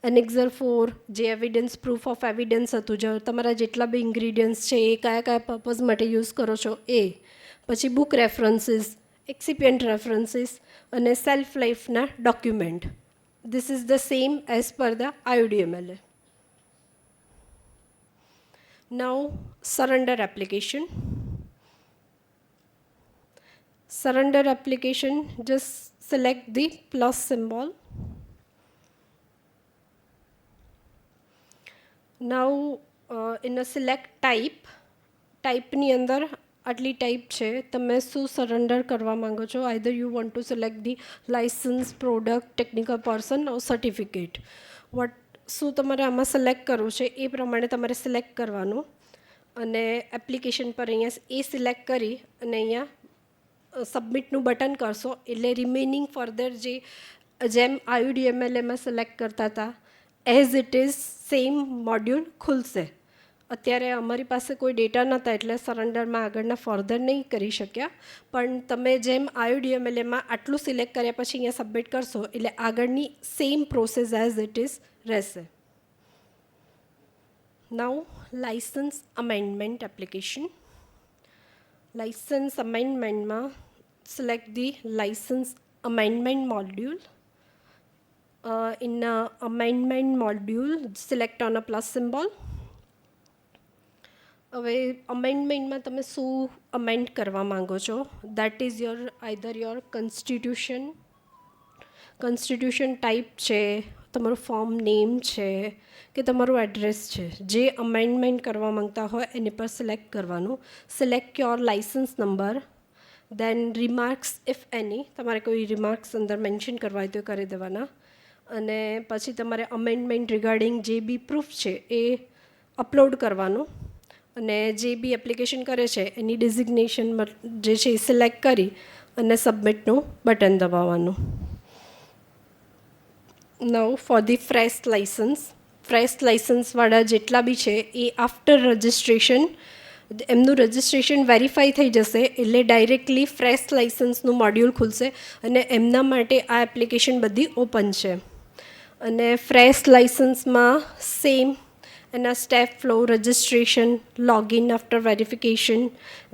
Annexure 4 જે evidence proof of evidence હતું, જો તમારા જેટલા બી ઇન્ગ્રીડિયન્ટ્સ છે એ કયા કયા પર્પઝ માટે યુઝ કરો છો એ. પછી બુક રેફરન્સીસ, એક્સિપિયન્ટ રેફરન્સીસ અને સેલ્ફ લાઈફના document. This is the same as per the IODMLA. Now surrender application. Surrender application, just select the plus symbol. Now in a select type ની અંદર આટલી ટાઈપ છે, તમે શું સરેન્ડર કરવા માંગો છો. Either you want to select the licence, product, technical person or certificate. શું તમારે આમાં સિલેક્ટ કરવું છે એ પ્રમાણે તમારે સિલેક્ટ કરવાનું. અને એપ્લિકેશન પર અહીંયા એ સિલેક્ટ કરી અને અહીંયા સબમિટનું બટન કરશો એટલે રિમેનિંગ ફર્ધર જેમ IODMLAમાં સિલેક્ટ કરતા હતા as it is same module ખુલશે. અત્યારે અમારી પાસે કોઈ ડેટા નહોતા એટલે સરેન્ડરમાં આગળના ફર્ધર નહીં કરી શક્યા, પણ તમે જેમ IODMLAમાં આટલું સિલેક્ટ કર્યા પછી અહીંયા સબમિટ કરશો એટલે આગળની same process as it is રહેશે. Now license amendment application. License અમેન્ડમેન્ટમાં select the license amendment module. In amendment module, select on a plus symbol. હવે અમેન્ડમેન્ટમાં તમે શું અમેન્ડ કરવા માંગો છો? That is your either your constitution type છે, તમારું ફોર્મ નેમ છે કે તમારું એડ્રેસ છે. જે અમેન્ડમેન્ટ કરવા માંગતા હોય એની પર સિલેક્ટ કરવાનું. Select your licence number. Then remarks if any, તમારે કોઈ રિમાર્ક્સ અંદર મેન્શન કરવા હોય તો કરી દેવાના. અને પછી તમારે અમેન્ડમેન્ટ રિગાર્ડિંગ જે બી પ્રૂફ છે એ અપલોડ કરવાનું. અને જે બી એપ્લિકેશન કરે છે એની ડેઝિગ્નેશન જે છે એ સિલેક્ટ કરી અને સબમિટનું બટન દબાવવાનું. નાઉ ફોર ધી ફ્રેશ લાઇસન્સવાળા જેટલા બી છે એ આફ્ટર રજિસ્ટ્રેશન એમનું રજિસ્ટ્રેશન વેરીફાઈ થઈ જશે એટલે ડાયરેક્ટલી ફ્રેશ લાઇસન્સનું મોડ્યુલ ખુલશે અને એમના માટે આ એપ્લિકેશન બધી ઓપન છે. અને ફ્રેશ લાઇસન્સમાં સેમ એના step flow, registration, login after verification,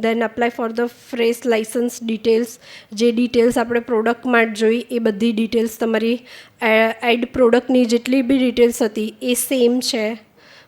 then apply for the fresh licence details. જે ડિટેલ્સ આપણે પ્રોડક્ટમાં જોઈ એ બધી ડિટેલ્સ તમારી એડ પ્રોડક્ટની જેટલી બી ડિટેલ્સ હતી એ સેમ છે.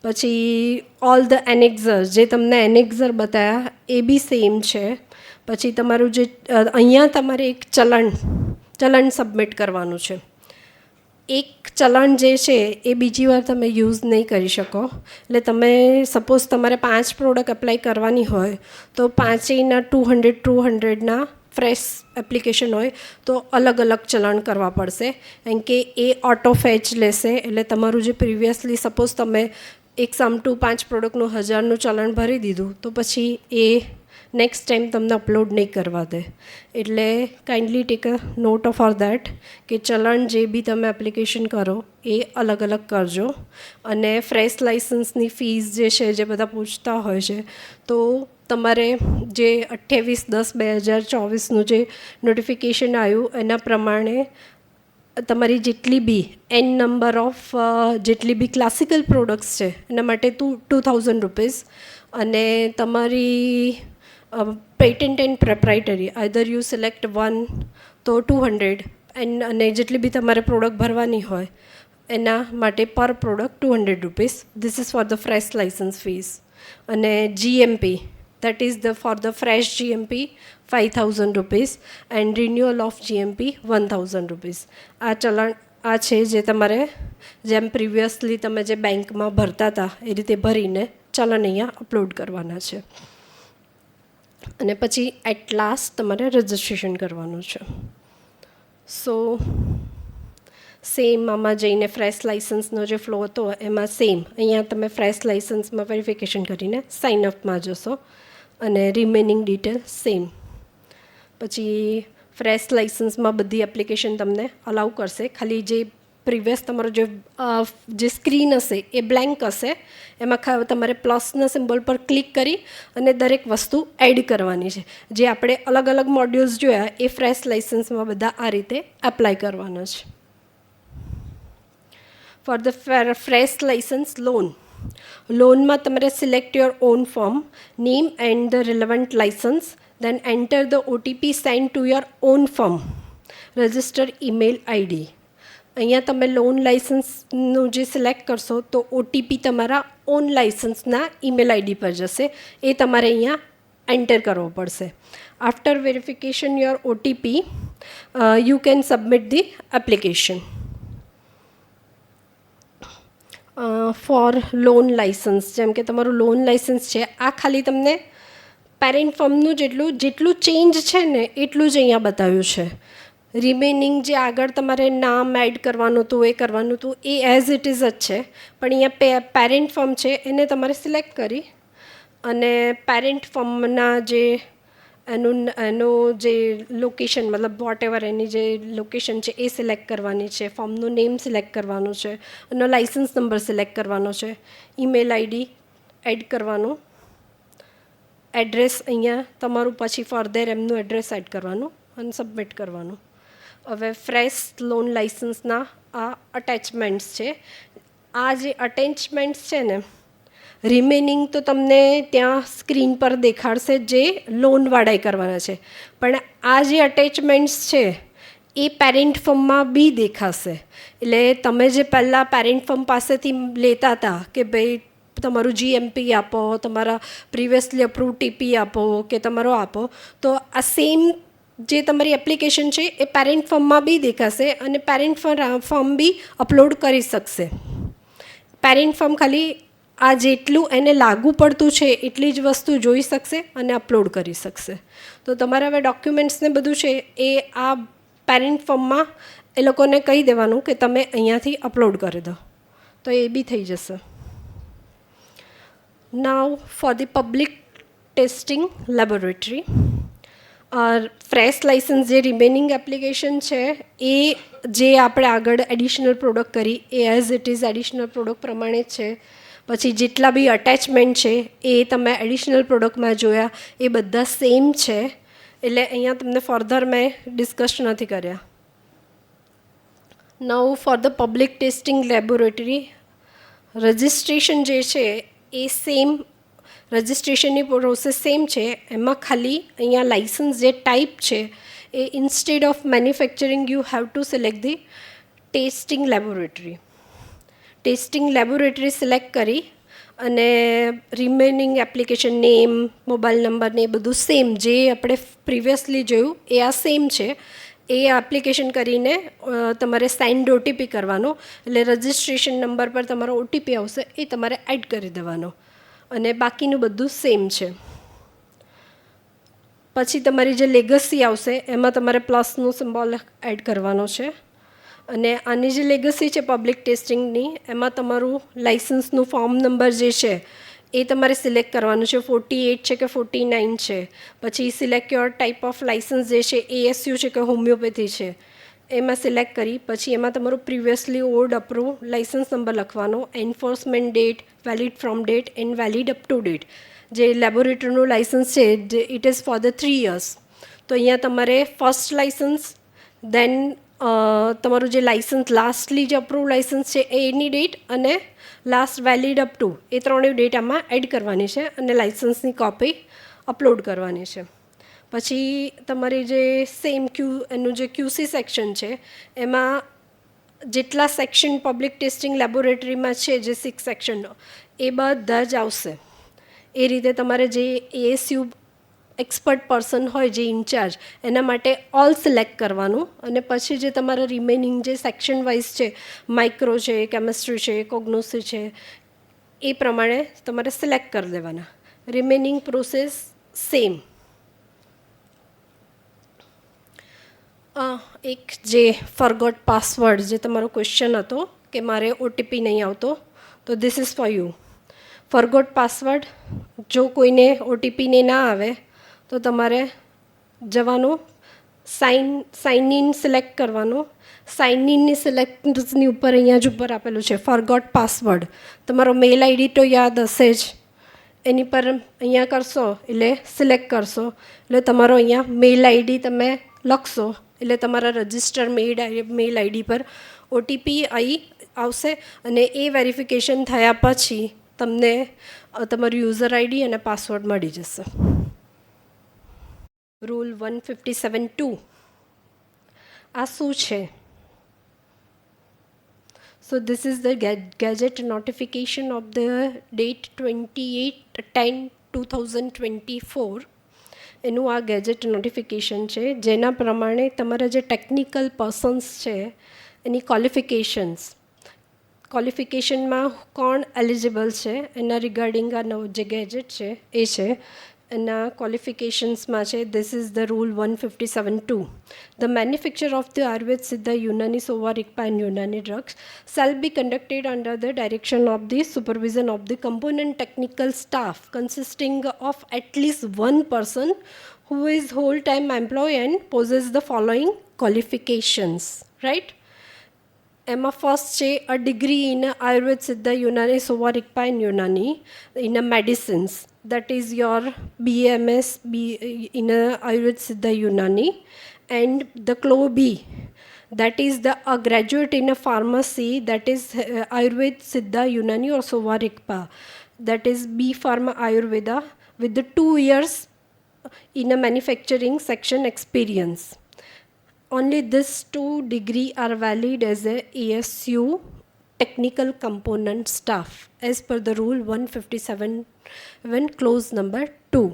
પછી ઓલ ધ એનેક્ઝર, જે તમને એનેક્ઝર બતાવ્યા એ બી સેમ છે. પછી તમારું જે અહીંયા તમારે એક ચલણ સબમિટ કરવાનું છે. એક ચલણ જે છે એ બીજી વાર તમે યુઝ નહીં કરી શકો. એટલે તમે સપોઝ તમારે 5 પ્રોડક્ટ એપ્લાય કરવાની હોય તો 5ના 200 ફ્રેશ એપ્લિકેશન હોય તો અલગ અલગ ચલણ કરવા પડશે. કેમ કે એ ઓટો ફેચ લેશે. એટલે તમારું જે પ્રિવિયસલી સપોઝ તમે એક સામટું 5 પ્રોડક્ટનું 1000નું ચલણ ભરી દીધું તો પછી એ નેક્સ્ટ ટાઈમ તમને અપલોડ નહીં કરવા દે. એટલે kindly take a note for that કે ચલણ જે બી તમે એપ્લિકેશન કરો એ અલગ અલગ કરજો. અને ફ્રેશ લાઇસન્સની ફીસ જે છે જે બધા પૂછતા હોય છે તો તમારે જે 28/10/2024નું જે નોટિફિકેશન આવ્યું એના પ્રમાણે તમારી જેટલી બી નંબર ઓફ જેટલી બી ક્લાસિકલ પ્રોડક્ટ્સ છે એના માટે 2000 રૂપીઝ. અને તમારી patent and proprietary either you select 1 તો 200. અને જેટલી બી તમારે પ્રોડક્ટ ભરવાની હોય એના માટે પર product 200 rupees. This is for the fresh licence fees. અને GMP, that is for the fresh GMP 5000 rupees and renewal of GMP 1000 rupees. આ ચલણ આ છે જે તમારે જેમ પ્રિવિયસલી તમે જે બેંકમાં ભરતા હતા એ રીતે ભરીને ચલણ અહીંયા અપલોડ કરવાના છે. અને પછી એટ લાસ્ટ તમારે રજિસ્ટ્રેશન કરવાનું છે. સો સેમ આમાં જઈને ફ્રેશ લાઇસન્સનો જે ફ્લો હતો એમાં સેમ અહીંયા તમે ફ્રેશ લાઇસન્સમાં વેરિફિકેશન કરીને સાઇન અપમાં જશો અને રિમેનિંગ ડિટેલ સેમ. પછી ફ્રેશ લાઇસન્સમાં બધી એપ્લિકેશન તમને અલાઉ કરશે. ખાલી જે પ્રિવિયસ તમારો જે સ્ક્રીન હશે એ બ્લેન્ક હશે. એમાં તમારે પ્લસના સિમ્બોલ પર ક્લિક કરી અને દરેક વસ્તુ એડ કરવાની છે. જે આપણે અલગ અલગ મોડ્યુલ્સ જોયા એ ફ્રેશ લાઇસન્સમાં બધા આ રીતે એપ્લાય કરવાના છે. ફોર ધ ફ્રેશ લાઇસન્સ લોનમાં તમારે select your own form, name and the relevant licence, then enter the OTP send to your own form, register email ID. અહીંયા તમે લોન લાઇસન્સનું જે સિલેક્ટ કરશો તો ઓટીપી તમારા ઓન લાઇસન્સના ઈમેલ આઈડી પર જશે, એ તમારે અહીંયા એન્ટર કરવો પડશે. After verification your OTP you can submit the application for loan licence. જેમ કે તમારું લોન લાઇસન્સ છે, આ ખાલી તમને પેરેન્ટ ફર્મનું જેટલું ચેન્જ છે ને એટલું જ અહીંયા બતાવ્યું છે. રિમેનિંગ જે આગળ તમારે નામ એડ કરવાનું હતું, એ કરવાનું હતું, એ એઝ ઇટ ઇઝ જ છે. પણ અહીંયા પેરેન્ટ ફર્મ છે એને તમારે સિલેક્ટ કરી અને પેરેન્ટ ફર્મના જે એનું જે લોકેશન, મતલબ વોટ એવર એની જે લોકેશન છે એ સિલેક્ટ કરવાની છે, ફોર્મનું નેમ સિલેક્ટ કરવાનું છે, એનો લાઇસન્સ નંબર સિલેક્ટ કરવાનો છે, ઈમેલ આઈડી એડ કરવાનું, એડ્રેસ અહીંયા તમારું પછી ફર્ધર એમનું એડ્રેસ એડ કરવાનું અને સબમિટ કરવાનું. હવે ફ્રેશ લોન લાઇસન્સના આ અટેચમેન્ટ્સ છે. આ જે અટેચમેન્ટ્સ છે ને, રિમેનિંગ તો તમને ત્યાં સ્ક્રીન પર દેખાડશે જે લોનવાળાએ કરવાના છે, પણ આ જે અટેચમેન્ટ્સ છે એ પેરેન્ટ ફર્મમાં બી દેખાશે. એટલે તમે જે પહેલાં પેરેન્ટ ફર્મ પાસેથી લેતા હતા કે ભાઈ તમારું જીએમપી આપો, તમારા પ્રિવિયસલી અપ્રૂવ ટીપી આપો કે તમારો આપો, તો આ સેમ જે તમારી એપ્લિકેશન છે એ પેરેન્ટ ફર્મમાં બી દેખાશે અને પેરેન્ટ ફર્મ બી અપલોડ કરી શકશે. પેરેન્ટ ફર્મ ખાલી આ જેટલું એને લાગુ પડતું છે એટલી જ વસ્તુ જોઈ શકશે અને અપલોડ કરી શકશે. તો તમારે હવે ડોક્યુમેન્ટ્સને બધું છે એ આ પેરેન્ટ ફર્મમાં એ લોકોને કહી દેવાનું કે તમે અહીંયાથી અપલોડ કરી દો, તો એ બી થઈ જશે. Now for the public testing laboratory, fresh license જે રિમેનિંગ એપ્લિકેશન છે એ જે આપણે આગળ એડિશનલ પ્રોડક્ટ કરી એ as it is additional product પ્રમાણે જ છે. પછી જેટલા બી અટેચમેન્ટ છે એ તમે એડિશનલ પ્રોડક્ટમાં જોયા એ બધા સેમ છે, એટલે અહીંયા તમને ફર્ધર મેં ડિસ્કસ નથી કર્યા. Now for the public testing laboratory, registration જે છે એ સેમ, રજિસ્ટ્રેશનની પ્રોસેસ સેમ છે. એમાં ખાલી અહીંયા લાઇસન્સ જે ટાઈપ છે એ instead of manufacturing you have to select the testing laboratory. Testing laboratory select કરી અને remaining application name, mobile number ને એ બધું સેમ જે આપણે પ્રિવિયસલી જોયું એ આ સેમ છે. એ એપ્લિકેશન કરીને તમારે સેન્ડ ઓટીપી કરવાનો, એટલે રજિસ્ટ્રેશન નંબર પર તમારો ઓટીપી આવશે એ તમારે એડ કરી દેવાનો અને બાકીનું બધું સેમ છે. પછી તમારી જે લેગસી આવશે એમાં તમારે પ્લસનું સિમ્બોલ એડ કરવાનો છે. અને આની જે લેગસી છે પબ્લિક ટેસ્ટિંગની, એમાં તમારું લાઇસન્સનું ફોર્મ નંબર જે છે એ તમારે સિલેક્ટ કરવાનું છે, 48 છે કે 49 છે. પછી select your type of licence જે છે એએસયુ છે કે હોમિયોપેથી છે, એમાં સિલેક્ટ કરી પછી એમાં તમારું previously old approve licence number લખવાનો, enforcement date, valid from date and valid up to date. જે લેબોરેટરીનું લાઇસન્સ છે it is for the 3 years. તો અહીંયા તમારે ફર્સ્ટ લાઇસન્સ, દેન તમારું જે લાઇસન્સ લાસ્ટલી જે અપ્રૂવ લાઇસન્સ છે એની ડેટ અને લાસ્ટ વેલિડ અપ ટુ, એ ત્રણેય ડેટ આમાં એડ કરવાની છે અને લાઇસન્સની કોપી અપલોડ કરવાની છે. પછી તમારી જે સેમ એનું જે ક્યુસી સેક્શન છે એમાં જેટલા સેક્શન પબ્લિક ટેસ્ટિંગ લેબોરેટરીમાં છે, જે 6 સેક્શનનો, એ બધા જ આવશે. એ રીતે તમારે જે એએસયુ એક્સપર્ટ પર્સન હોય જે ઇન્ચાર્જ, એના માટે ઓલ સિલેક્ટ કરવાનું અને પછી જે તમારા રિમેનિંગ જે સેક્શન વાઇઝ છે, માઇક્રો છે, કેમિસ્ટ્રી છે, કોગ્નોસી છે, એ પ્રમાણે તમારે સિલેક્ટ કરી દેવાના. Remaining process same. એક જે ફરગોટ પાસવર્ડ જે તમારો ક્વેશ્ચન હતો કે મારે ઓટીપી નહીં આવતો, તો this is for you. Forgot password, જો કોઈને ઓટીપીને ના આવે તો તમારે જવાનું, સાઇન ઇન સિલેક્ટ કરવાનું. સાઇન ઇનની સિલેક્ટની ઉપર અહીંયા જ ઉપર આપેલું છે ફરગોટ પાસવર્ડ. તમારો મેલ આઈડી તો યાદ હશે જ, એની પર અહીંયા કરશો એટલે સિલેક્ટ કરશો એટલે તમારો અહીંયા મેલ આઈડી તમે લખશો એટલે તમારા રજિસ્ટર મેલ આઈડી પર ઓટીપી આવી આવશે અને એ વેરિફિકેશન થયા પછી તમને તમારું યુઝર આઈડી અને પાસવર્ડ મળી જશે. રૂલ 157(2) આ શું છે? So this is the Gazette notification of the date 28/10/2024. એનું આ ગેજેટ નોટિફિકેશન છે, જેના પ્રમાણે તમારા જે ટેકનિકલ પર્સન્સ છે એની ક્વોલિફિકેશનમાં કોણ એલિજિબલ છે એના રિગાર્ડિંગ આ નવું જે ગેજેટ છે એ છે. એના ક્વોલિફિકેશન્સમાં છે, this is the rule 157(2). The manufacture of the Ayurved, Siddha, Unani, Sova, Rigpa and Unani drugs shall be conducted under the direction of the supervision of the component technical staff consisting of at least one person who is whole-time employee and possesses the following qualifications, right? એમાં first છે a degree in Ayurved, Siddha, Unani, Sova, Rigpa and Unani in a medicines. That is your BMS in Ayurved, Siddha, Unani, and the CLO-B, that is a graduate in a pharmacy, that is Ayurved, Siddha, Unani or Sova, Rigpa, that is B Pharma Ayurveda with the 2 years in a manufacturing section experience. Only these 2 degrees are valid as a ASU technical component staff as per the rule 157 clause number 2.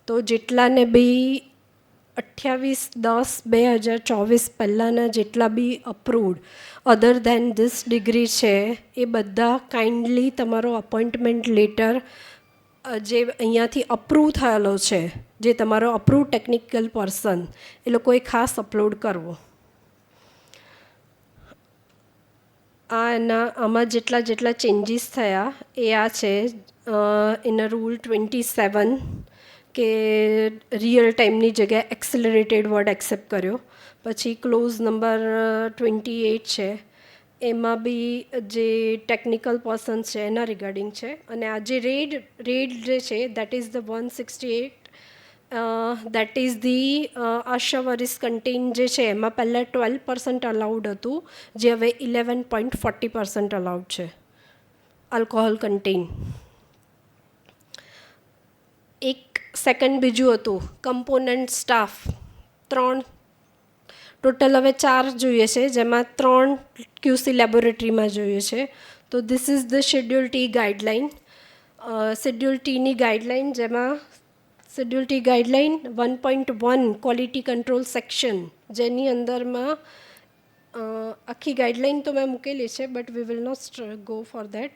તો જેટલાને બી 28/10/2024 પહેલાંના જેટલા બી approved other then this degree છે એ બધા kindly તમારો appointment letter જે અહીંયાથી approve થયેલો છે, જે તમારો અપ્રૂવ ટેકનિકલ પર્સન, એ લોકોએ ખાસ અપલોડ કરવો. આમાં જેટલા ચેન્જીસ થયા એ આ છે. એના રૂલ 27 કે રિયલ ટાઈમની જગ્યાએ એક્સેલરેટેડ વર્ડ એક્સેપ્ટ કર્યો. પછી ક્લોઝ નંબર 28 છે, એમાં બી જે ટેકનિકલ પર્સન્સ છે એના રિગાર્ડિંગ છે. અને આ જે રેડ જે છે that is the 168, that is the આશાવરીસ કન્ટેન જે છે એમાં પહેલાં 12% અલાઉડ હતું, જે હવે 11.40% અલાઉડ છે આલ્કોહોલ કન્ટેન. એક સેકન્ડ બીજું હતું કમ્પોનન્ટ સ્ટાફ 3, ટોટલ હવે 4 જોઈએ છે, જેમાં 3 QC લેબોરેટરીમાં જોઈએ છે. તો this is the schedule T guideline. Schedule ટીની ગાઈડલાઇન, જેમાં schedule T guideline 1.1 quality control section, જેની અંદરમાં આખી ગાઈડલાઇન તો મેં મૂકેલી છે, but we will not go for that.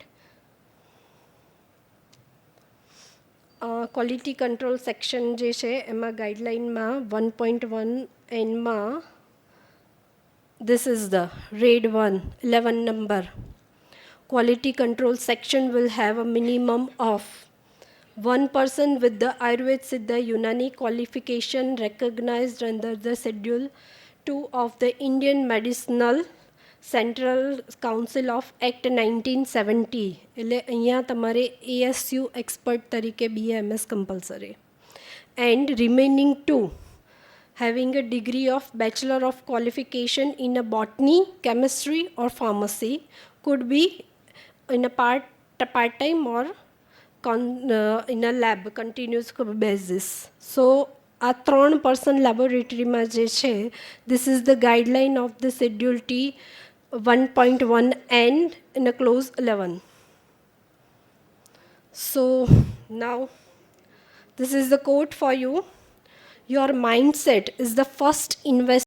Quality control section જે છે એમાં ગાઈડલાઇનમાં 1.1 એનમાં this is the RAID 1, 11 number. Quality control section will have a minimum of 1 person with the Ayurved, Siddha, Unani qualification recognized under the Schedule 2 of the Indian Medicinal Central Council of Act 1970. એટલે અહીંયા તમારે ASU expert તરીકે BAMS compulsory. And remaining 2 having a degree of Bachelor of Qualification in a botany, chemistry or pharmacy, could be in a part-time or in a lab, continuous basis. So આ 3% લેબોરેટરીમાં જે છે, this is the guideline of the Schedule T 1.1 and in a clause 11. So now this is the quote for you. Your mindset is the first investment